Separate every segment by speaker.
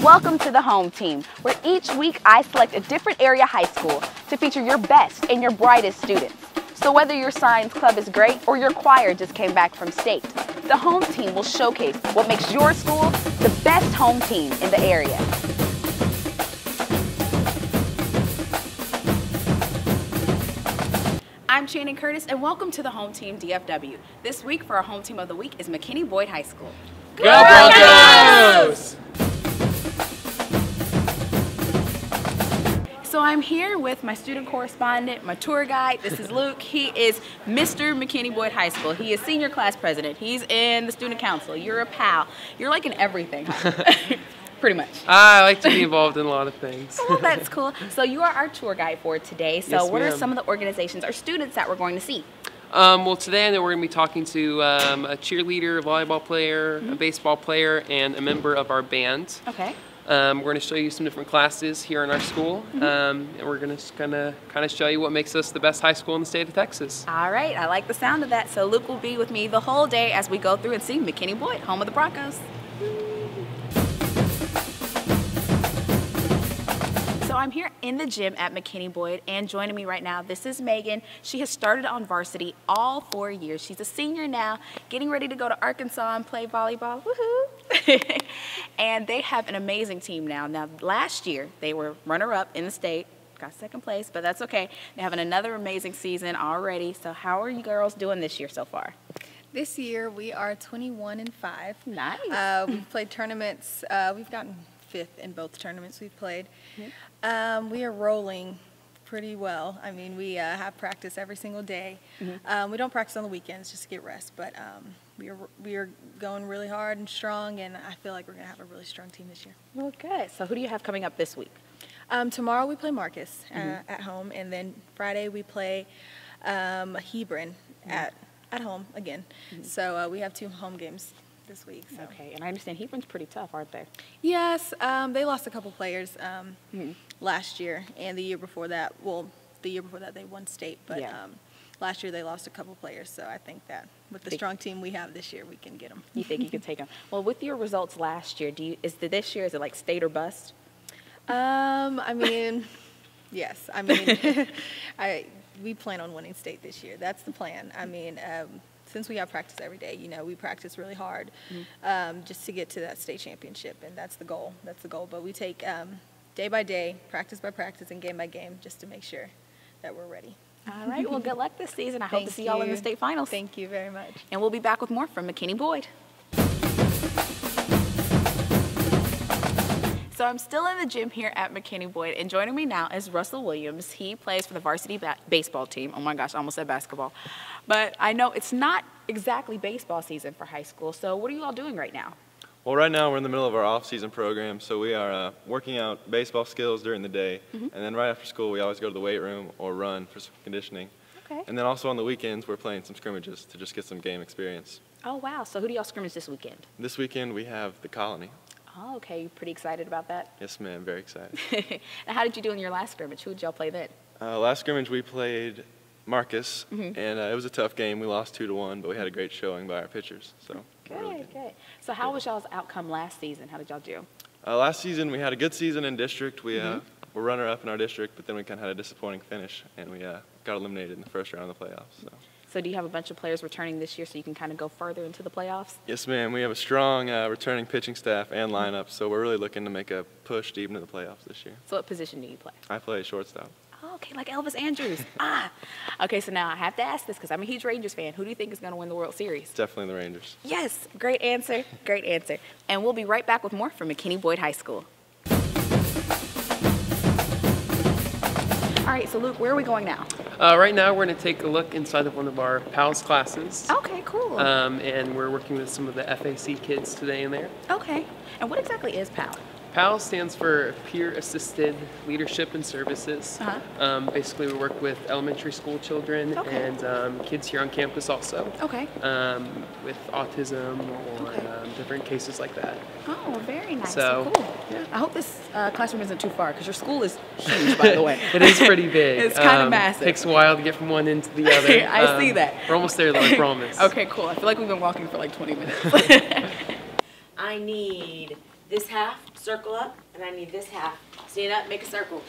Speaker 1: Welcome to the Home Team, where each week I select a different area high school to feature your best and your brightest students. So whether your science club is great or your choir just came back from state, the Home Team will showcase what makes your school the best home team in the area. I'm Shannon Curtis, and welcome to the Hometeam DFW. This week for our Home Team of the Week is McKinney Boyd High School.
Speaker 2: Go Broncos!
Speaker 1: So I'm here with my student correspondent, my tour guide. This is Luke. He is Mr. McKinney Boyd High School. He is senior class president. He's in the student council. You're a pal. You're like in everything, huh? Pretty much.
Speaker 2: I like to be involved in a lot of things.
Speaker 1: Well, that's cool. So you are our tour guide for today. So
Speaker 2: Yes,
Speaker 1: what are
Speaker 2: ma'am.
Speaker 1: some of the organizations or students that we're going to see?
Speaker 2: Well, today I know we're going to be talking to a cheerleader, a volleyball player, a baseball player, and a member of our band.
Speaker 1: Okay.
Speaker 2: We're going to show you some different classes here in our school, and we're going to kind of show you what makes us the best high school in the state of Texas.
Speaker 1: All right. I like the sound of that. So Luke will be with me the whole day as we go through and see McKinney Boyd, home of the Broncos. So I'm here in the gym at McKinney Boyd, and joining me right now, this is Megan. She has started on varsity all 4 years. She's a senior now, getting ready to go to Arkansas and play volleyball. Woohoo! And they have an amazing team now. Now, last year, they were runner-up in the state, got second place, but that's okay. They're having another amazing season already. So how are you girls doing this year so far?
Speaker 3: This year, we are 21-5.
Speaker 1: Nice.
Speaker 3: We've played tournaments. We've gotten 5th in both tournaments we've played. We are rolling pretty well. I mean, we have practice every single day. We don't practice on the weekends just to get rest, but we are going really hard and strong, and I feel like we're going to have a really strong team this year.
Speaker 1: Well, good. So who do you have coming up this week?
Speaker 3: Tomorrow we play Marcus at home, and then Friday we play Hebron at home again. So we have 2 home games this week. So.
Speaker 1: Okay, and I understand Hebron's pretty tough, aren't they?
Speaker 3: Yes, they lost a couple players last year, and the year before that, well, the year before that they won state, but last year they lost a couple players, so I think that with the strong team we have this year, we can get them.
Speaker 1: You think you can take them? Well, with your results last year, is it like state or bust?
Speaker 3: I mean, yes, I mean, we plan on winning state this year. That's the plan. I mean, since we have practice every day, you know, we practice really hard just to get to that state championship, and that's the goal. That's the goal. But we take day by day, practice by practice, and game by game just to make sure that we're ready.
Speaker 1: All right. Well, good luck this season. I hope to see y'all in the state finals.
Speaker 3: Thank you very much.
Speaker 1: And we'll be back with more from McKinney Boyd. So I'm still in the gym here at McKinney Boyd, and joining me now is Russell Williams. He plays for the varsity baseball team. Oh my gosh, I almost said basketball. But I know it's not exactly baseball season for high school, so what are you all doing right now?
Speaker 4: Well, right now we're in the middle of our off-season program, so we are working out baseball skills during the day, and then right after school we always go to the weight room or run for some conditioning.
Speaker 1: Okay.
Speaker 4: And then also on the weekends we're playing some scrimmages to just get some game experience.
Speaker 1: Oh, wow. So who do y'all scrimmage this weekend?
Speaker 4: This weekend we have the Colony.
Speaker 1: Oh, okay. You pretty excited about that?
Speaker 4: Yes, ma'am. Very excited.
Speaker 1: Now, how did you do in your last scrimmage? Who did y'all play then?
Speaker 4: Last scrimmage we played Marcus, and it was a tough game. We lost 2-1, but we had a great showing by our pitchers. So
Speaker 1: Good, good. So how was y'all's outcome last season? How did y'all do?
Speaker 4: Last season we had a good season in district. We were runner-up in our district, but then we kind of had a disappointing finish, and we got eliminated in the first round of the playoffs.
Speaker 1: So do you have a bunch of players returning this year so you can kind of go further into the playoffs?
Speaker 4: Yes, ma'am. We have a strong returning pitching staff and lineup, so we're really looking to make a push deep into the playoffs this year.
Speaker 1: So what position do you play?
Speaker 4: I play shortstop.
Speaker 1: Oh, okay, like Elvis Andrews. Okay, so now I have to ask this because I'm a huge Rangers fan. Who do you think is going to win the World Series?
Speaker 4: Definitely the Rangers.
Speaker 1: Yes, great answer, great answer. And we'll be right back with more from McKinney Boyd High School. All right, so Luke, where are we going now?
Speaker 2: Right now we're going to take a look inside of one of our PALS classes.
Speaker 1: Okay, cool.
Speaker 2: And we're working with some of the FAC kids today in there.
Speaker 1: Okay, and what exactly is PAL?
Speaker 2: PAL stands for Peer Assisted Leadership and Services. Basically, we work with elementary school children and kids here on campus also.
Speaker 1: Okay.
Speaker 2: With autism or different cases like that.
Speaker 1: Oh, very nice.
Speaker 2: So,
Speaker 1: cool.
Speaker 2: Yeah.
Speaker 1: I hope this classroom isn't too far because your school is huge, by the way.
Speaker 2: It is pretty big.
Speaker 1: It's kind of massive.
Speaker 2: It takes a while to get from one end to the other.
Speaker 1: I see that.
Speaker 2: We're almost there, though, I promise.
Speaker 1: Okay, cool. I feel like we've been walking for like 20 minutes.
Speaker 5: I need this half, circle up, and I need this half. Stand up, make a circle.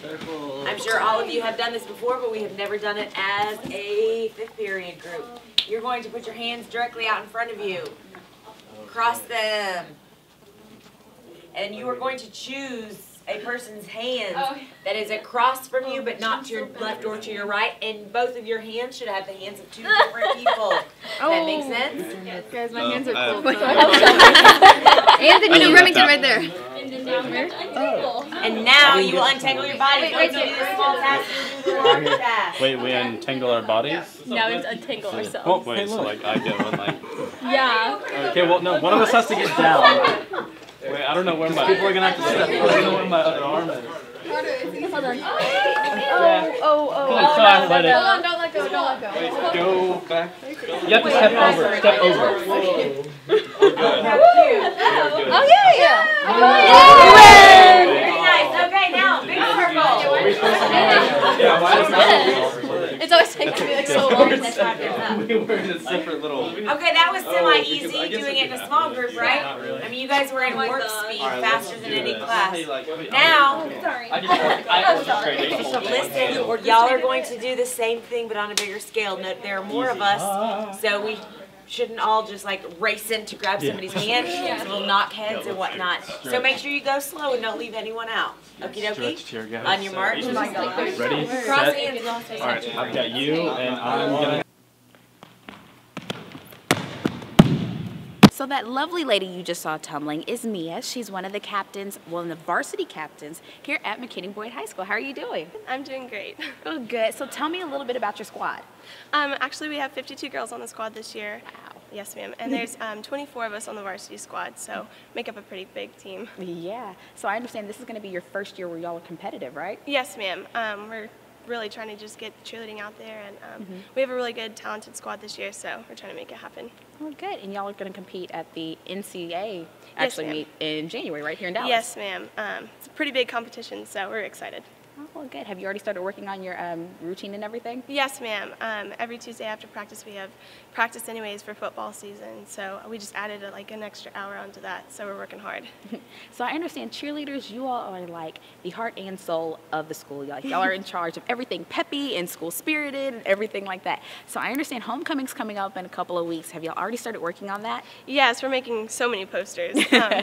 Speaker 5: Circle. I'm sure all of you have done this before, but we have never done it as a 5th period group. You're going to put your hands directly out in front of you. Cross them. And you are going to choose a person's hands that is across from you, but not to your left or to your right, and both of your hands should have the hands of 2 different people. Does that make sense?
Speaker 3: Yes. Guys, my hands are cool.
Speaker 6: Anthony Remington right there.
Speaker 5: And now you will untangle your bodies. Wait, do the small task and do the larger task.
Speaker 7: Wait, we untangle our bodies?
Speaker 6: Now we have to untangle ourselves.
Speaker 7: Oh, wait, so like I get one like...
Speaker 6: Yeah.
Speaker 7: Okay, well, no, one of us has to get down. Wait, I don't know where my... People are going to have to step. I don't know where my other arm is.
Speaker 6: Hold on.
Speaker 7: Oh. It's so athletic.
Speaker 6: Hold on, don't let go, don't let go.
Speaker 7: Wait, go back. You have to step over. Step over.
Speaker 6: Oh, yeah.
Speaker 5: Very nice. Okay, now, big circle.
Speaker 7: Yeah, why is that?
Speaker 6: It's always taking me like so long.
Speaker 7: We were in a separate little...
Speaker 5: Okay, that was semi-easy doing it in a small group, right? I mean, you guys were in warp speed faster than any class. Now, listen, y'all are going to do the same thing, but on a bigger scale. Note, there are more of us, so we shouldn't all just like race in to grab somebody's hand. So we'll knock heads and whatnot. So make sure you go slow and don't leave anyone out. Okie dokie? On your march.
Speaker 7: Ready,
Speaker 5: Cross
Speaker 7: set.
Speaker 5: hands.
Speaker 7: All right, I've got you, and I'm going to...
Speaker 1: So that lovely lady you just saw tumbling is Mia. She's one of the captains, one of the varsity captains here at McKinney Boyd High School. How are you doing?
Speaker 8: I'm doing great.
Speaker 1: Oh, good. So tell me a little bit about your squad.
Speaker 8: Actually, we have 52 girls on the squad this year.
Speaker 1: Wow.
Speaker 8: Yes, ma'am. And there's 24 of us on the varsity squad, so make up a pretty big team.
Speaker 1: Yeah. So I understand this is going to be your first year where y'all are competitive, right?
Speaker 8: Yes, ma'am. We're really trying to just get cheerleading out there, and we have a really good, talented squad this year, so we're trying to make it happen.
Speaker 1: Oh, good. And y'all are going to compete at the NCAA
Speaker 8: ma'am.
Speaker 1: meet in January right here in Dallas.
Speaker 8: Yes, ma'am. It's a pretty big competition, so we're excited.
Speaker 1: Oh, well, good. Have you already started working on your routine and everything?
Speaker 8: Yes, ma'am. Every Tuesday after practice, we have practice anyways for football season, so we just added like an extra hour onto that, so we're working hard.
Speaker 1: So I understand cheerleaders, you all are like the heart and soul of the school. Y'all are in charge of everything peppy and school spirited and everything like that. So I understand homecoming's coming up in a couple of weeks. Have y'all already started working on that?
Speaker 8: Yes, we're making so many posters.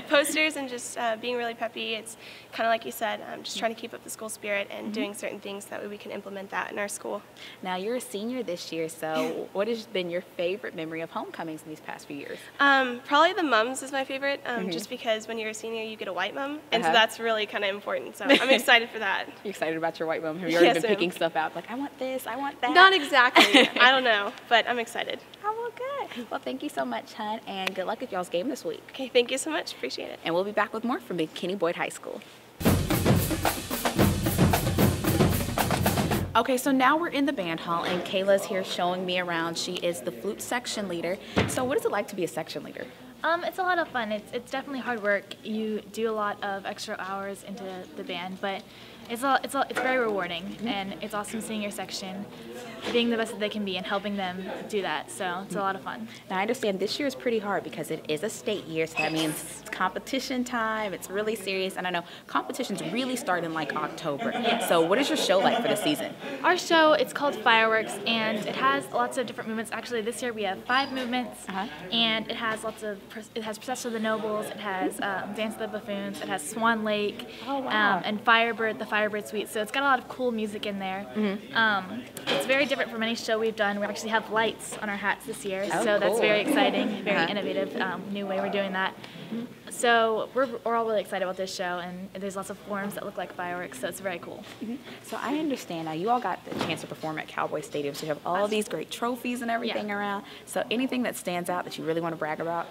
Speaker 8: Posters and just being really peppy. It's kind of like you said, just trying to keep up the school spirit and doing certain things so that way we can implement that in our school.
Speaker 1: Now you're a senior this year, so what has been your favorite memory of homecomings in these past few years?
Speaker 8: Probably the mums is my favorite, just because when you're a senior you get a white mum, and so that's really kind of important. So I'm excited for that.
Speaker 1: You're excited about your white mum? Have you already been picking stuff out? Like, I want this, I want that?
Speaker 8: Not exactly. I don't know, but I'm excited.
Speaker 1: Oh, well, good. Well, thank you so much, hon, and good luck at y'all's game this week.
Speaker 8: Okay, thank you so much. Appreciate it.
Speaker 1: And we'll be back with more from McKinney Boyd High School. Okay, so now we're in the band hall, and Kayla's here showing me around. She is the flute section leader. So what is it like to be a section leader?
Speaker 9: It's a lot of fun. It's definitely hard work. You do a lot of extra hours into the band, but it's very rewarding, and it's awesome seeing your section being the best that they can be and helping them do that. So it's a lot of fun.
Speaker 1: Now I understand this year is pretty hard because it is a state year, so that means it's competition time. It's really serious, and I know competitions really start in like October. So what is your show like for the season?
Speaker 9: Our show, it's called Fireworks, and it has lots of different movements. Actually, this year we have 5 movements, and it has Procession of the Nobles, it has Dance of the Buffoons, it has Swan Lake, and Firebird, the Firebird Suite. So it's got a lot of cool music in there. It's very different from any show we've done. We actually have lights on our hats this year, so that's very exciting, very innovative, new way we're doing that. So we're all really excited about this show, and there's lots of forms that look like fireworks, so it's very cool.
Speaker 1: So I understand now you all got the chance to perform at Cowboy Stadium, so you have all these great trophies and everything around. So anything that stands out that you really want to brag about?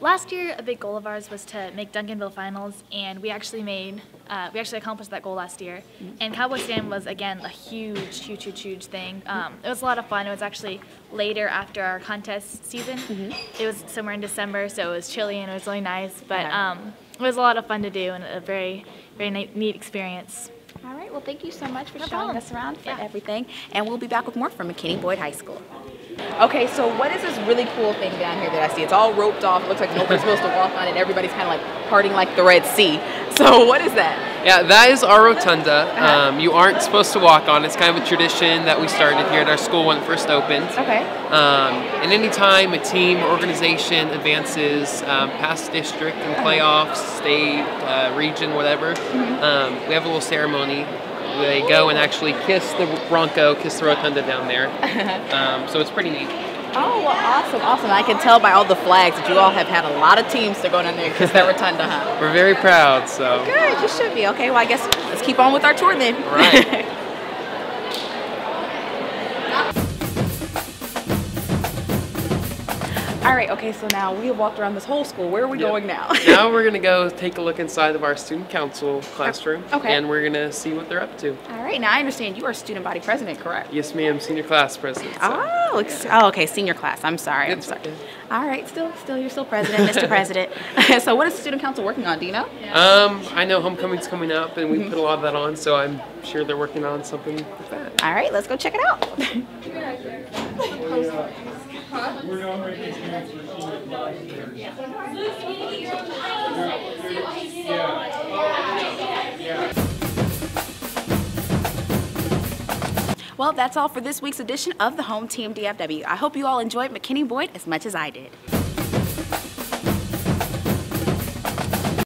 Speaker 9: Last year, a big goal of ours was to make Duncanville finals, and we actually accomplished that goal last year. And Cowboy Stadium was, again, a huge thing. It was a lot of fun. It was actually later after our contest season. It was somewhere in December, so it was chilly and it was really nice. But it was a lot of fun to do and a very neat experience.
Speaker 1: All right. Well, thank you so much for showing us around for everything. And we'll be back with more from McKinney Boyd High School. Okay, so what is this really cool thing down here that I see? It's all roped off. It looks like nobody's supposed to walk on it. Everybody's kind of like partying like the Red Sea. So what is that?
Speaker 2: Yeah, that is our rotunda. You aren't supposed to walk on. It's kind of a tradition that we started here at our school when it first opened.
Speaker 1: Okay.
Speaker 2: And anytime a team or organization advances past district and playoffs, state, region, whatever, we have a little ceremony. They go and actually kiss the Bronco, kiss the rotunda down there. So it's pretty neat.
Speaker 1: Oh, well, awesome, awesome. I can tell by all the flags that you all have had a lot of teams to go down there and kiss that rotunda, huh?
Speaker 2: We're very proud, so.
Speaker 1: Good, you should be. Okay, well, I guess let's keep on with our tour then.
Speaker 2: Right.
Speaker 1: All right, okay, so now we have walked around this whole school. Where are we going now?
Speaker 2: Now we're gonna go take a look inside of our student council classroom.
Speaker 1: Okay.
Speaker 2: And we're gonna see what they're up to.
Speaker 1: All right, now I understand you are student body president, correct?
Speaker 2: Yes, ma'am, senior class president. So.
Speaker 1: Oh, okay, senior class. I'm sorry. I'm
Speaker 2: It's
Speaker 1: sorry.
Speaker 2: okay.
Speaker 1: All right, still, you're still president, Mr. President. So what is the student council working on? Do you know?
Speaker 2: I know homecoming's coming up, and we put a lot of that on, so I'm sure they're working on something like that.
Speaker 1: All right, let's go check it out. Well, that's all for this week's edition of the Home Team DFW. I hope you all enjoyed McKinney Boyd as much as I did.